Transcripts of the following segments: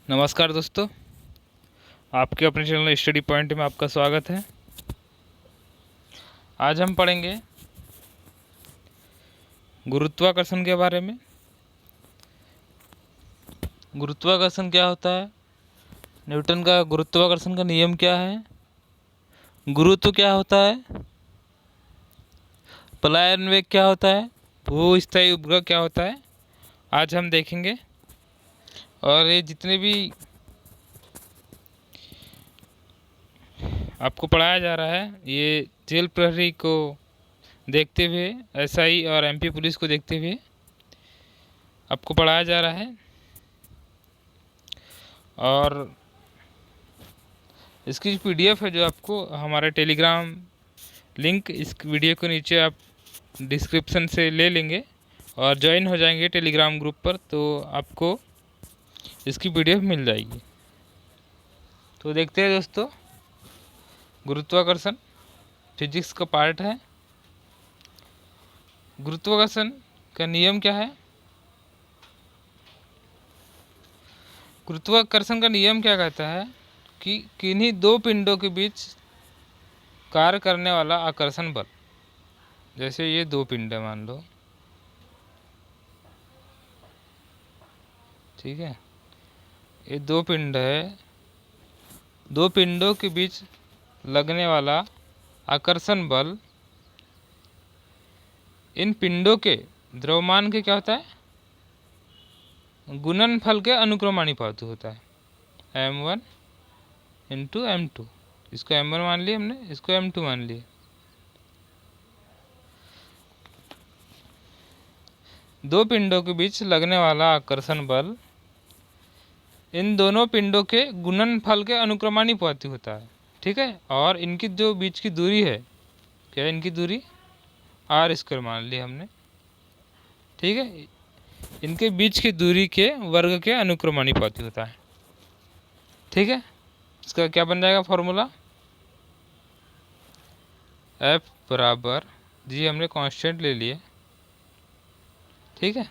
नमस्कार दोस्तों, आपके अपने चैनल स्टडी पॉइंट में आपका स्वागत है। आज हम पढ़ेंगे गुरुत्वाकर्षण के बारे में। गुरुत्वाकर्षण क्या होता है, न्यूटन का गुरुत्वाकर्षण का नियम क्या है, गुरुत्व क्या होता है, पलायन वेग क्या होता है, भूस्थायी उपग्रह क्या होता है, आज हम देखेंगे। और ये जितने भी आपको पढ़ाया जा रहा है, ये जेल प्रहरी को देखते हुए, एसआई और एमपी पुलिस को देखते हुए आपको पढ़ाया जा रहा है। और इसकी पीडीएफ है जो आपको हमारे टेलीग्राम लिंक इस वीडियो के नीचे आप डिस्क्रिप्शन से ले लेंगे और ज्वाइन हो जाएंगे टेलीग्राम ग्रुप पर, तो आपको इसकी पीडीएफ मिल जाएगी। तो देखते हैं दोस्तों, गुरुत्वाकर्षण फिजिक्स का पार्ट है। गुरुत्वाकर्षण का नियम क्या है? गुरुत्वाकर्षण का नियम क्या कहता है कि किन्हीं दो पिंडों के बीच कार्य करने वाला आकर्षण बल, जैसे ये दो पिंड है मान लो, ठीक है, ये दो पिंड है, दो पिंडों के बीच लगने वाला आकर्षण बल इन पिंडों के द्रव्यमान के क्या होता है, गुणनफल के अनुक्रमानुपाती होता है, m1 इंटू m2। इसको m1 मान लिए हमने, इसको m2 मान लिए। दो पिंडों के बीच लगने वाला आकर्षण बल इन दोनों पिंडों के गुणनफल के अनुक्रमानुपाती होता है, ठीक है। और इनकी जो बीच की दूरी है, क्या है इनकी दूरी, r² मान ली हमने, ठीक है। इनके बीच की दूरी के वर्ग के अनुक्रमानुपाती होता है, ठीक है। इसका क्या बन जाएगा फॉर्मूला, F बराबर जी, हमने कांस्टेंट ले लिए, ठीक है,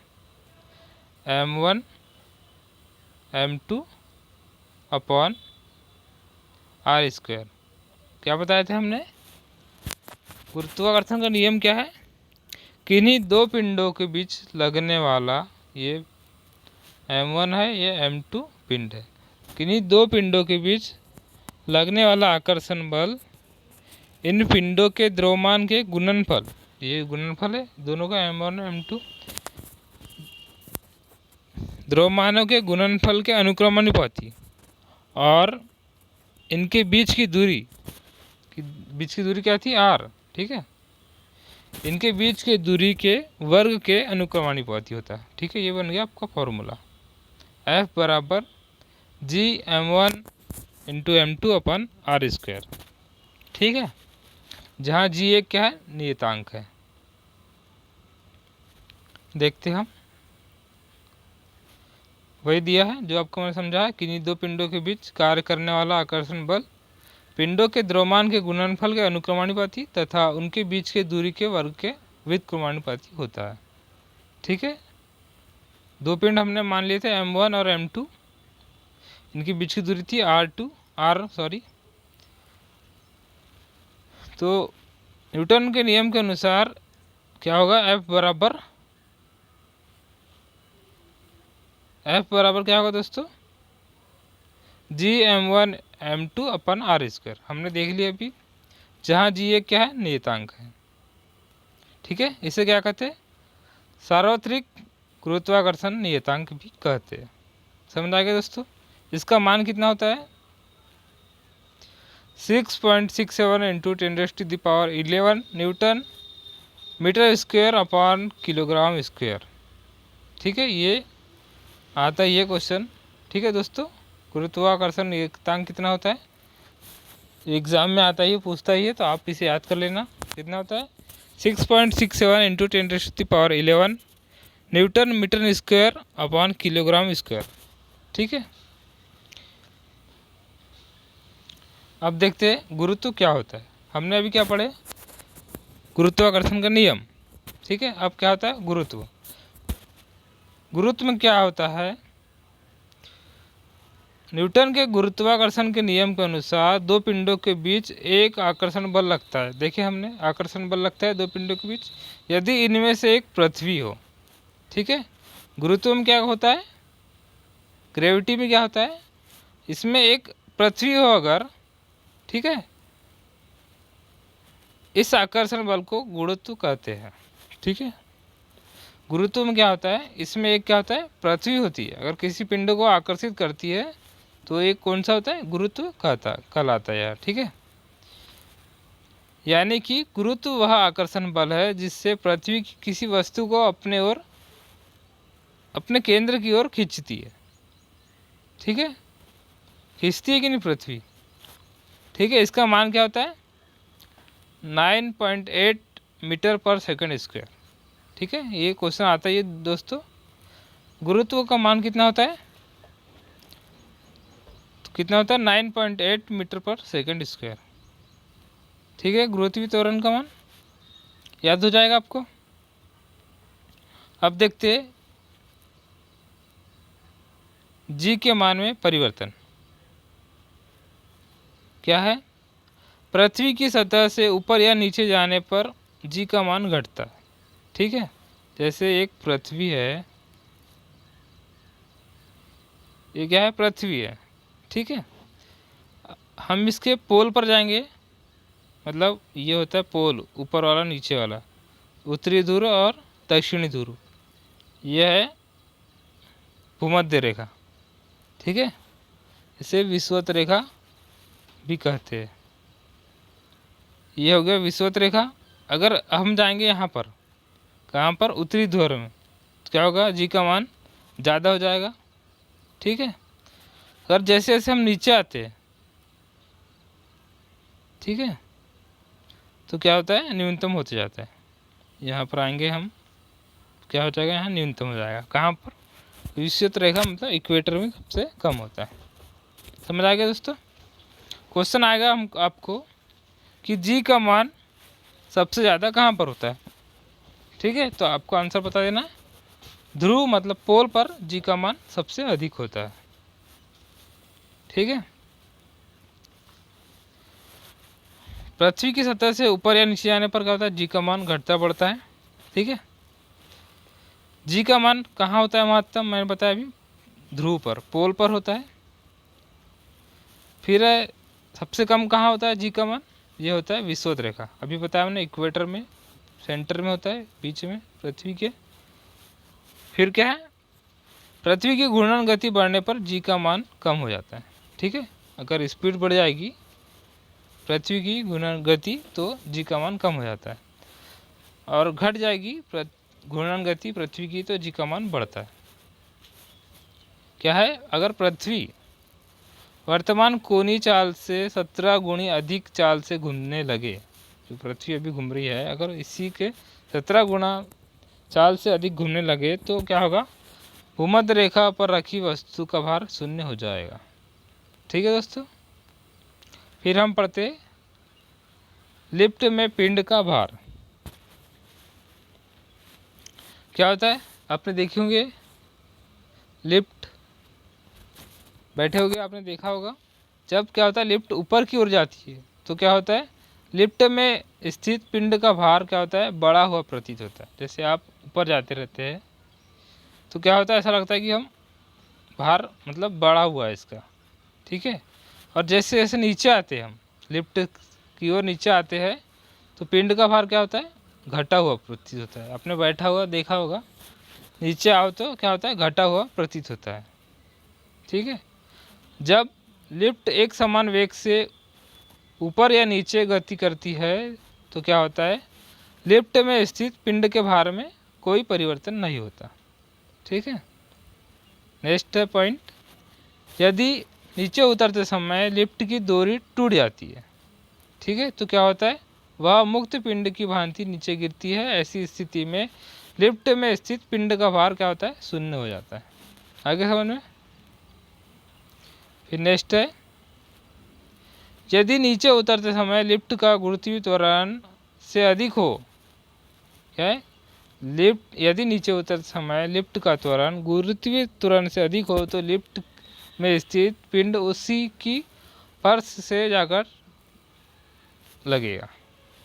m1 m2 अपॉन r²। क्या बताए थे हमने, गुरुत्वाकर्षण का नियम क्या है, किन्हीं दो पिंडों के बीच लगने वाला, ये m1 है, ये m2 पिंड है, किन्हीं दो पिंडों के बीच लगने वाला आकर्षण बल इन पिंडों के द्रव्यमान के गुणनफल, ये गुणनफल है दोनों का, m1 m2, द्रव्यमानों के गुणनफल के अनुक्रमानुपाती, और इनके बीच की दूरी क्या थी, r, ठीक है। इनके बीच के दूरी के वर्ग के अनुक्रमानुपाती होता है, ठीक है। ये बन गया आपका फॉर्मूला, F बराबर जी m1 इंटू m2 अपन r², ठीक है। जहाँ जी एक क्या है, नियतांक है। देखते हम, वही दिया है जो आपको मैंने समझाया, किन्हीं दो पिंडों के बीच कार्य करने वाला आकर्षण बल पिंडों के द्रव्यमान के गुणनफल के अनुक्रमानुपाती तथा उनके बीच के दूरी के वर्ग के व्युत्क्रमानुपाती होता है, ठीक है। दो पिंड हमने मान लिए थे m1 और m2, इनकी बीच की दूरी थी r, तो न्यूटन के नियम के अनुसार क्या होगा, F बराबर क्या होगा दोस्तों, जी m1 m2 अपन r²। हमने देख लिया अभी, जहाँ जी एक क्या है, नियतांक है, ठीक है। इसे क्या कहते हैं, सार्वत्रिक गुरुत्वाकर्षण नियतांक भी कहते हैं। समझ आ गया दोस्तों। इसका मान कितना होता है, 6.67 into 10⁻11 newton meter square upon kilogram square, ठीक है। ये आता है ये क्वेश्चन, ठीक है दोस्तों। गुरुत्वाकर्षण नियतांक कितना होता है, एग्जाम में आता ही, पूछता ही है, तो आप इसे याद कर लेना। कितना होता है, 6.67 into 10⁻11 newton meter square upon kilogram square, ठीक है। अब देखते हैं गुरुत्व क्या होता है। हमने अभी क्या पढ़े, गुरुत्वाकर्षण का नियम, ठीक है। अब क्या होता है गुरुत्व। गुरुत्व में क्या होता है, न्यूटन के गुरुत्वाकर्षण के नियम के अनुसार दो पिंडों के बीच एक आकर्षण बल लगता है। देखिए हमने आकर्षण बल लगता है दो पिंडों के बीच यदि इनमें से एक पृथ्वी हो। ठीक है, गुरुत्व में क्या होता है, ग्रेविटी में क्या होता है, इसमें एक पृथ्वी हो अगर, ठीक है, इस आकर्षण बल को गुरुत्व कहते हैं। ठीक है, गुरुत्व में क्या होता है, इसमें एक क्या होता है, पृथ्वी होती है, अगर किसी पिंड को आकर्षित करती है तो एक कौन सा होता है, गुरुत्व कहलाता है यार। ठीक है, यानी कि गुरुत्व वह आकर्षण बल है जिससे पृथ्वी किसी वस्तु को अपने ओर, अपने केंद्र की ओर खींचती है। ठीक है, खींचती है कि नहीं पृथ्वी। ठीक है, इसका मान क्या होता है, 9.8 मीटर पर सेकंड स्क्वायर। ठीक है, ये क्वेश्चन आता है ये दोस्तों, गुरुत्व का मान कितना होता है, तो कितना होता है 9.8 मीटर पर सेकंड स्क्वायर। ठीक है, गुरुत्वीय त्वरण का मान याद हो जाएगा आपको। अब देखते हैं जी के मान में परिवर्तन क्या है। पृथ्वी की सतह से ऊपर या नीचे जाने पर जी का मान घटता है। ठीक है, जैसे एक पृथ्वी है, ये क्या है, पृथ्वी है। ठीक है, हम इसके पोल पर जाएंगे, मतलब ये होता है पोल, ऊपर वाला नीचे वाला, उत्तरी ध्रुव और दक्षिणी ध्रुव, यह है भूमध्य रेखा। ठीक है, इसे विषुवत रेखा भी कहते हैं। ये हो गया विषुवत रेखा। अगर हम जाएंगे यहाँ पर, कहाँ पर, उत्तरी ध्रुव में, तो क्या होगा, जी का मान ज़्यादा हो जाएगा। ठीक है, अगर जैसे जैसे हम नीचे आते हैं, ठीक है, तो क्या होता है, न्यूनतम होते जाता है। यहाँ पर आएंगे हम, क्या हो जाएगा, यहाँ न्यूनतम हो जाएगा। कहाँ पर, विषुवत रेखा मतलब इक्वेटर में सबसे कम होता है। समझ आ गया दोस्तों। क्वेश्चन आएगा हम आपको कि जी का मान सबसे ज़्यादा कहाँ पर होता है। ठीक है, तो आपको आंसर बता देना है, ध्रुव मतलब पोल पर जी का मान सबसे अधिक होता है। ठीक है, पृथ्वी की सतह से ऊपर या नीचे जाने पर क्या होता है, जी का मान घटता बढ़ता है। ठीक है, जी का मान कहाँ होता है महत्तम, मैंने बताया अभी, ध्रुव पर, पोल पर होता है। फिर सबसे कम कहाँ होता है जी का मान, ये होता है विषुवत रेखा, अभी बताया हमने, इक्वेटर में सेंटर में होता है, बीच में पृथ्वी के। फिर क्या है, पृथ्वी की घूर्णन गति बढ़ने पर जी का मान कम हो जाता है। ठीक है, अगर स्पीड बढ़ जाएगी पृथ्वी की घूर्णन गति तो जी का मान कम हो जाता है, और घट जाएगी घूर्णन गति पृथ्वी की तो जी का मान बढ़ता है। क्या है, अगर पृथ्वी वर्तमान कोणीय चाल से 17 गुणी अधिक चाल से घूमने लगे, जो पृथ्वी अभी घूम रही है, अगर इसी के 17 गुना चाल से अधिक घूमने लगे तो क्या होगा, भूमध्य रेखा पर रखी वस्तु का भार शून्य हो जाएगा। ठीक है दोस्तों, फिर हम पढ़ते लिफ्ट में पिंड का भार क्या होता है। आपने देखे होंगे लिफ्ट, बैठे होंगे, आपने देखा होगा, जब क्या होता है लिफ्ट ऊपर की ओर जाती है तो क्या होता है, लिफ्ट में स्थित पिंड का भार क्या होता है, बड़ा हुआ प्रतीत होता है। जैसे आप ऊपर जाते रहते हैं तो क्या होता है, ऐसा लगता है कि हम भार मतलब बड़ा हुआ है इसका। ठीक है, और जैसे जैसे नीचे आते हैं हम, लिफ्ट की ओर नीचे आते हैं तो पिंड का भार क्या होता है, घटा हुआ प्रतीत होता है। आपने बैठा हुआ देखा होगा, नीचे आओ तो क्या होता है, घटा हुआ प्रतीत होता है। ठीक है, जब लिफ्ट एक समान वेग से ऊपर या नीचे गति करती है तो क्या होता है, लिफ्ट में स्थित पिंड के भार में कोई परिवर्तन नहीं होता। ठीक है, नेक्स्ट पॉइंट, यदि नीचे उतरते समय लिफ्ट की डोरी टूट जाती है, ठीक है, तो क्या होता है, वह मुक्त पिंड की भांति नीचे गिरती है। ऐसी स्थिति में लिफ्ट में स्थित पिंड का भार क्या होता है, शून्य हो जाता है। आगे समझ में। फिर नेक्स्ट है, यदि नीचे उतरते समय लिफ्ट का गुरुत्वीय त्वरण से अधिक हो, क्या है, लिफ्ट यदि नीचे उतरते समय लिफ्ट का त्वरण गुरुत्वीय त्वरण से अधिक हो तो लिफ्ट में स्थित पिंड उसी की फर्श से जाकर लगेगा।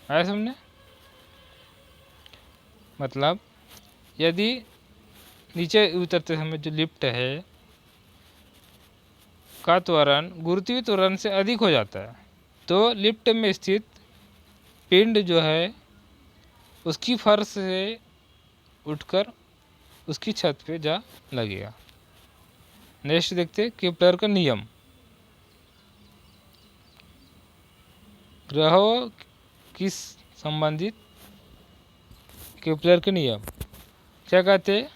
आया समझे? मतलब यदि नीचे उतरते समय जो लिफ्ट है का त्वरण गुरुत्वीय त्वरण से अधिक हो जाता है तो लिफ्ट में स्थित पिंड जो है उसकी फर्श से उठकर उसकी छत पे जा लगेगा। नेक्स्ट देखते केपलर का नियम। ग्रहों की संबंधित केपलर के नियम क्या कहते हैं?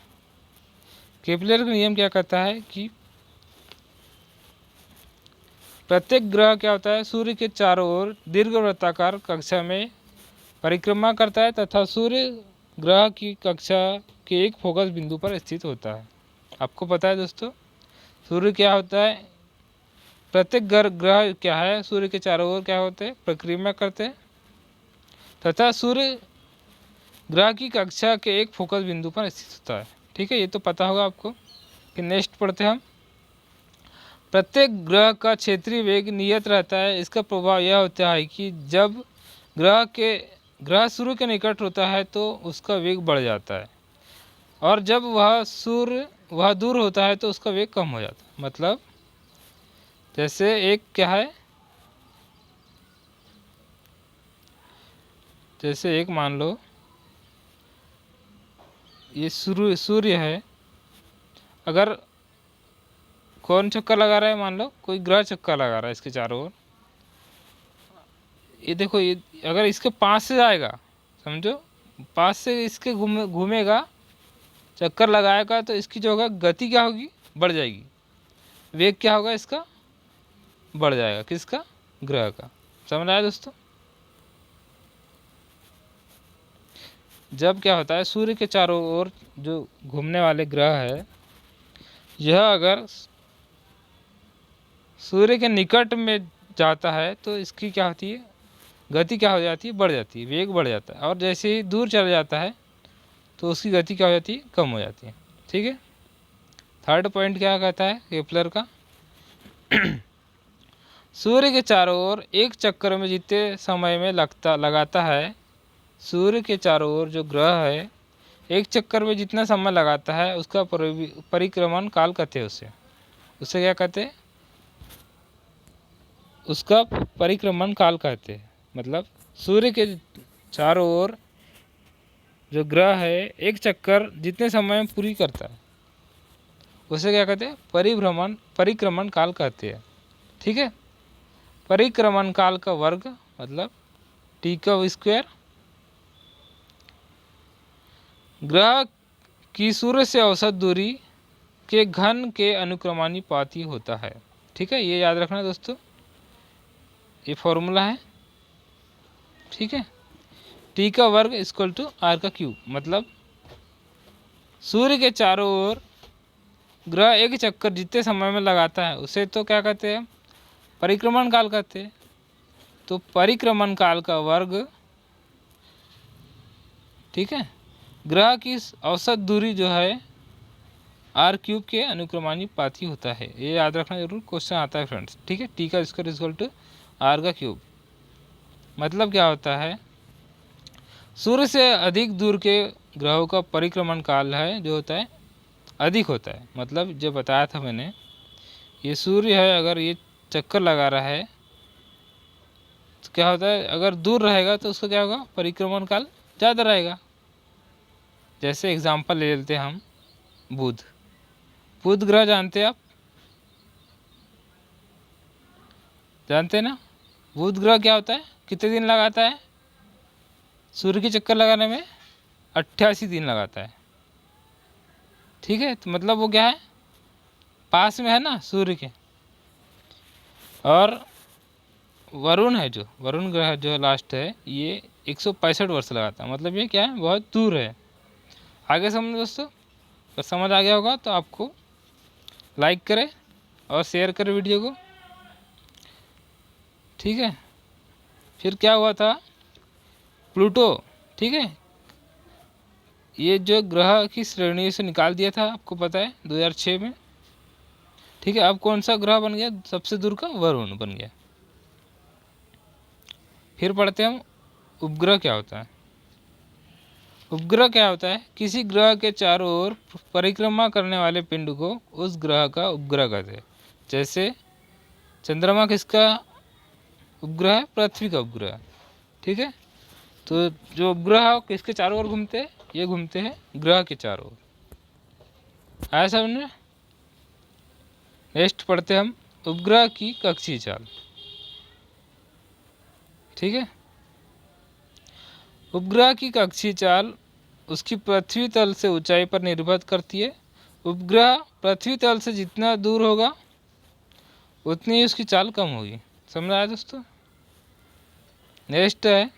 केपलर का नियम क्या कहता है कि प्रत्येक ग्रह क्या होता है, सूर्य के चारों ओर दीर्घवृत्ताकार कक्षा में परिक्रमा करता है तथा सूर्य ग्रह की कक्षा के एक फोकस बिंदु पर स्थित होता है। आपको पता है दोस्तों, सूर्य क्या होता है, प्रत्येक ग्रह क्या है, सूर्य के चारों ओर क्या होते हैं, परिक्रमा करते हैं तथा सूर्य ग्रह की कक्षा के एक फोकस बिंदु पर स्थित होता है। ठीक है, ये तो पता होगा आपको। कि नेक्स्ट पढ़ते हैं हम। प्रत्येक ग्रह का क्षेत्रीय वेग नियत रहता है। इसका प्रभाव यह होता है कि जब ग्रह सूर्य के निकट होता है तो उसका वेग बढ़ जाता है और जब वह दूर होता है तो उसका वेग कम हो जाता है। मतलब जैसे एक क्या है, जैसे एक मान लो ये सूर्य है, अगर कौन चक्कर लगा रहा है, मान लो कोई ग्रह चक्कर लगा रहा है इसके चारों ओर। ये देखो, ये अगर इसके पास से जाएगा, समझो पास से इसके घूमेगा, चक्कर लगाएगा तो इसकी जो होगा गति क्या होगी, बढ़ जाएगी। वेग क्या होगा इसका, बढ़ जाएगा। किसका, ग्रह का। समझ आया दोस्तों? जब क्या होता है, सूर्य के चारों ओर जो घूमने वाले ग्रह है, यह अगर सूर्य के निकट में जाता है तो इसकी क्या होती है, गति क्या हो जाती है, बढ़ जाती है, वेग बढ़ जाता है। और जैसे ही दूर चला जाता है तो उसकी गति क्या हो जाती है, कम हो जाती है। ठीक है। थर्ड पॉइंट क्या कहता है केपलर का, सूर्य के चारों ओर एक चक्कर में जितने समय में लगाता है, सूर्य के चारों ओर जो ग्रह है एक चक्कर में जितना समय लगाता है उसका परिक्रमण काल कहते हैं। उसे क्या कहते हैं, उसका परिक्रमण काल कहते हैं। मतलब सूर्य के चारों ओर जो ग्रह है एक चक्कर जितने समय में पूरी करता है उसे क्या कहते हैं, परिक्रमण काल कहते हैं। ठीक है। परिक्रमण काल का वर्ग मतलब टी का स्क्वायर ग्रह की सूर्य से औसत दूरी के घन के अनुक्रमानुपाती होता है। ठीक है, ये याद रखना दोस्तों, ये फॉर्मूला है। ठीक है। टी का वर्ग इक्वल टू आर का क्यूब। मतलब सूर्य के चारों ओर ग्रह एक चक्कर जितने समय में लगाता है उसे तो क्या कहते हैं, परिक्रमण काल कहते हैं। तो परिक्रमण काल का वर्ग, ठीक है, ग्रह की औसत दूरी जो है आर क्यूब के अनुक्रमानुपाती होता है। ये याद रखना जरूर, क्वेश्चन आता है फ्रेंड्स। ठीक है। टी का स्क्वायर इक्वल टू आर का क्यूब। मतलब क्या होता है, सूर्य से अधिक दूर के ग्रहों का परिक्रमण काल है जो होता है अधिक होता है। मतलब जो बताया था मैंने, ये सूर्य है, अगर ये चक्कर लगा रहा है तो क्या होता है, अगर दूर रहेगा तो उसका क्या होगा, परिक्रमण काल ज़्यादा रहेगा। जैसे एग्जांपल ले लेते हैं हम बुध ग्रह जानते हैं आप, जानते हैं ना। बुध ग्रह क्या होता है, कितने दिन लगाता है सूर्य के चक्कर लगाने में, 88 दिन लगाता है। ठीक है। तो मतलब वो क्या है, पास में है ना सूर्य के। और वरुण है, जो वरुण ग्रह जो लास्ट है, ये 165 वर्ष लगाता है। मतलब ये क्या है, बहुत दूर है। आगे समझ दोस्तों, अगर समझ आ गया होगा तो आपको लाइक करें और शेयर करें वीडियो को। ठीक है। फिर क्या हुआ था, प्लूटो, ठीक है, ये जो ग्रह की श्रेणी से निकाल दिया था, आपको पता है 2006 में। ठीक है, अब कौन सा ग्रह बन गया सबसे दूर का? वरुण बन गया। फिर पढ़ते हैं हम उपग्रह क्या होता है। उपग्रह क्या होता है? किसी ग्रह के चारों ओर परिक्रमा करने वाले पिंड को उस ग्रह का उपग्रह कहते हैं। जैसे चंद्रमा किसका उपग्रह है? पृथ्वी का उपग्रह। ठीक है, तो जो उपग्रह किसके चारों ओर घूमते हैं? ये घूमते हैं ग्रह के चारों ओर। आया समझ? नेक्स्ट पढ़ते हम उपग्रह की कक्षीय चाल। ठीक है, उपग्रह की कक्षीय चाल उसकी पृथ्वी तल से ऊंचाई पर निर्भर करती है। उपग्रह पृथ्वी तल से जितना दूर होगा उतनी ही उसकी चाल कम होगी। समझ आया दोस्तों? नेक्स्ट है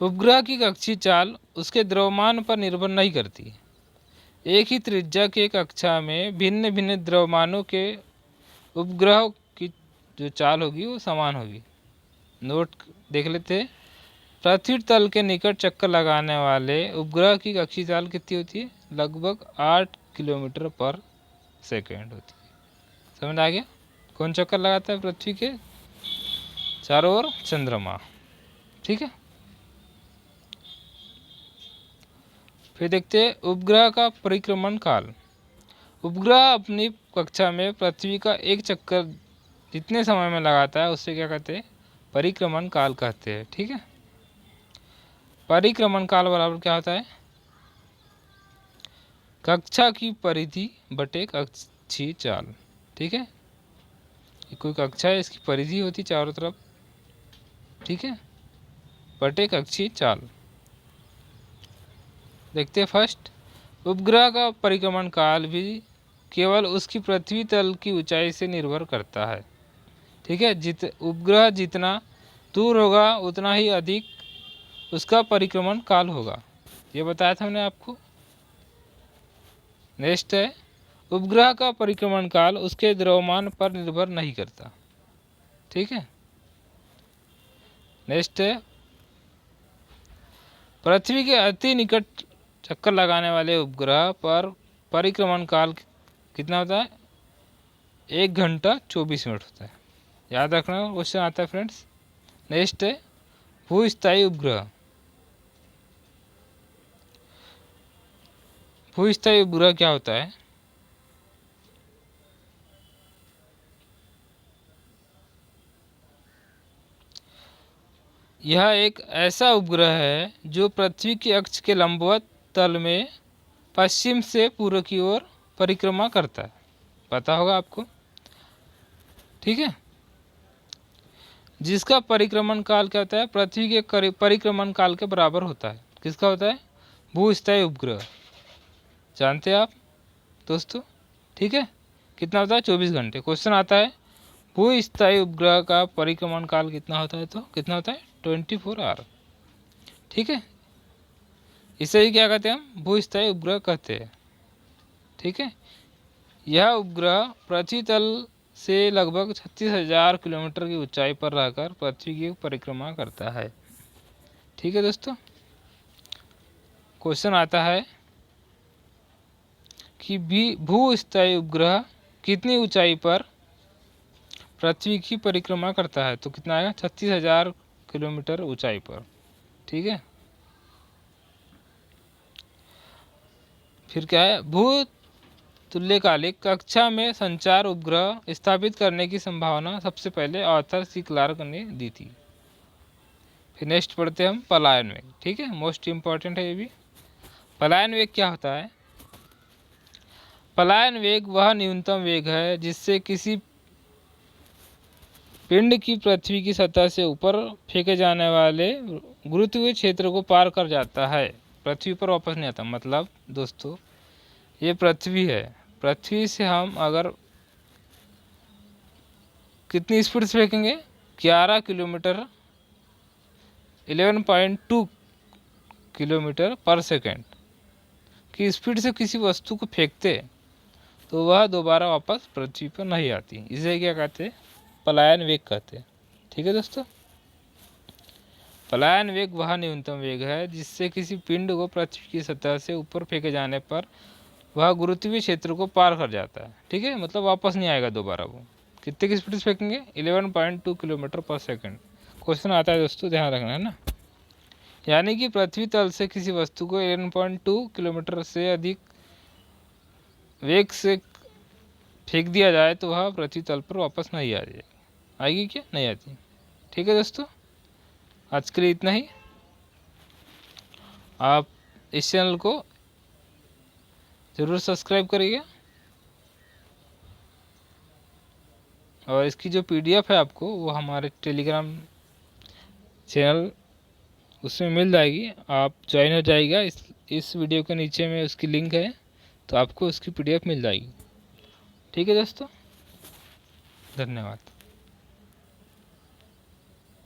उपग्रह की कक्षीय चाल उसके द्रव्यमान पर निर्भर नहीं करती। एक ही त्रिज्या के कक्षा में भिन्न भिन्न द्रव्यमानों के उपग्रह की जो चाल होगी वो समान होगी। नोट देख लेते हैं। पृथ्वी तल के निकट चक्कर लगाने वाले उपग्रह की कक्षीय चाल कितनी होती है? लगभग 8 किलोमीटर पर सेकेंड होती है। समझ आ गया? कौन चक्कर लगाता है पृथ्वी के चारों ओर? चंद्रमा। ठीक है, फिर देखते हैं उपग्रह का परिक्रमण काल। उपग्रह अपनी कक्षा में पृथ्वी का एक चक्कर जितने समय में लगाता है उससे क्या कहते हैं? परिक्रमण काल कहते हैं। ठीक है, परिक्रमण काल बराबर क्या होता है? कक्षा की परिधि बटे कक्षीय चाल। ठीक है, कोई कक्षा है इसकी परिधि होती चारों तरफ। ठीक है, बटे कक्षीय चाल। देखते हैं फर्स्ट, उपग्रह का परिक्रमण काल भी केवल उसकी पृथ्वी तल की ऊंचाई से निर्भर करता है। ठीक है, उपग्रह जितना दूर होगा उतना ही अधिक उसका परिक्रमण काल होगा। ये बताया था मैंने आपको। नेक्स्ट है उपग्रह का परिक्रमण काल उसके द्रव्यमान पर निर्भर नहीं करता। ठीक है, नेक्स्ट है पृथ्वी के अति निकट चक्कर लगाने वाले उपग्रह पर परिक्रमण काल कितना होता है? 1 घंटा 24 मिनट होता है। याद रखना क्वेश्चन आता है फ्रेंड्स। नेक्स्ट है भूस्थायी उपग्रह। भूस्थायी उपग्रह क्या होता है? यह एक ऐसा उपग्रह है जो पृथ्वी के अक्ष के लंबवत तल में पश्चिम से पूर्व की ओर परिक्रमा करता है। पता होगा आपको। ठीक है, जिसका परिक्रमण काल क्या होता है? पृथ्वी के परिक्रमण काल के बराबर होता है। किसका होता है? भूस्थायी उपग्रह। जानते हैं आप दोस्तों? ठीक है, कितना होता है? 24 घंटे। क्वेश्चन आता है भूस्थायी उपग्रह का परिक्रमण काल कितना होता है? तो कितना होता है? 24 आवर। ठीक है, इसे ही क्या कहते हैं हम? भूस्थायी उपग्रह कहते हैं। ठीक है, यह उपग्रह पृथ्वी तल से लगभग 36,000 किलोमीटर की ऊंचाई पर रहकर पृथ्वी की परिक्रमा करता है। ठीक है दोस्तों, क्वेश्चन आता है कि भूस्थायी उपग्रह कितनी ऊंचाई पर पृथ्वी की परिक्रमा करता है? तो कितना आएगा? 36,000 किलोमीटर ऊंचाई पर। ठीक है, फिर क्या है? भू तुल्यकालिक कक्षा में संचार उपग्रह स्थापित करने की संभावना सबसे पहले आर्थर सी क्लार्क ने दी थी। फिर नेक्स्ट पढ़ते हैं हम पलायन वेग। ठीक है, मोस्ट इम्पॉर्टेंट है ये भी। पलायन वेग क्या होता है? पलायन वेग वह न्यूनतम वेग है जिससे किसी पिंड की पृथ्वी की सतह से ऊपर फेंके जाने वाले गुरुत्वीय क्षेत्र को पार कर जाता है, पृथ्वी पर वापस नहीं आता। मतलब दोस्तों ये पृथ्वी है, पृथ्वी से हम अगर कितनी स्पीड से फेंकेंगे? 11 किलोमीटर 11.2 किलोमीटर पर सेकेंड की स्पीड से किसी वस्तु को फेंकते तो वह दोबारा वापस पृथ्वी पर नहीं आती। इसे क्या कहते हैं? पलायन वेग कहते हैं। ठीक है दोस्तों, पलायन वेग वह न्यूनतम वेग है जिससे किसी पिंड को पृथ्वी की सतह से ऊपर फेंके जाने पर वह गुरुत्वीय क्षेत्र को पार कर जाता है। ठीक है, मतलब वापस नहीं आएगा दोबारा वो। कितने की स्पीड से फेंकेंगे? 11.2 किलोमीटर पर सेकंड। क्वेश्चन आता है दोस्तों, ध्यान रखना है ना। यानी कि पृथ्वी तल से किसी वस्तु को 11.2 किलोमीटर से अधिक वेग से फेंक दिया जाए तो वह पृथ्वी तल पर वापस नहीं आ जाएगी। आएगी क्या? नहीं आती। ठीक है दोस्तों, आज के लिए इतना ही। आप इस चैनल को ज़रूर सब्सक्राइब करिए, और इसकी जो PDF है आपको वो हमारे टेलीग्राम चैनल उसमें मिल जाएगी। आप ज्वाइन हो जाइएगा, इस वीडियो के नीचे में उसकी लिंक है, तो आपको उसकी PDF मिल जाएगी। ठीक है दोस्तों, धन्यवाद।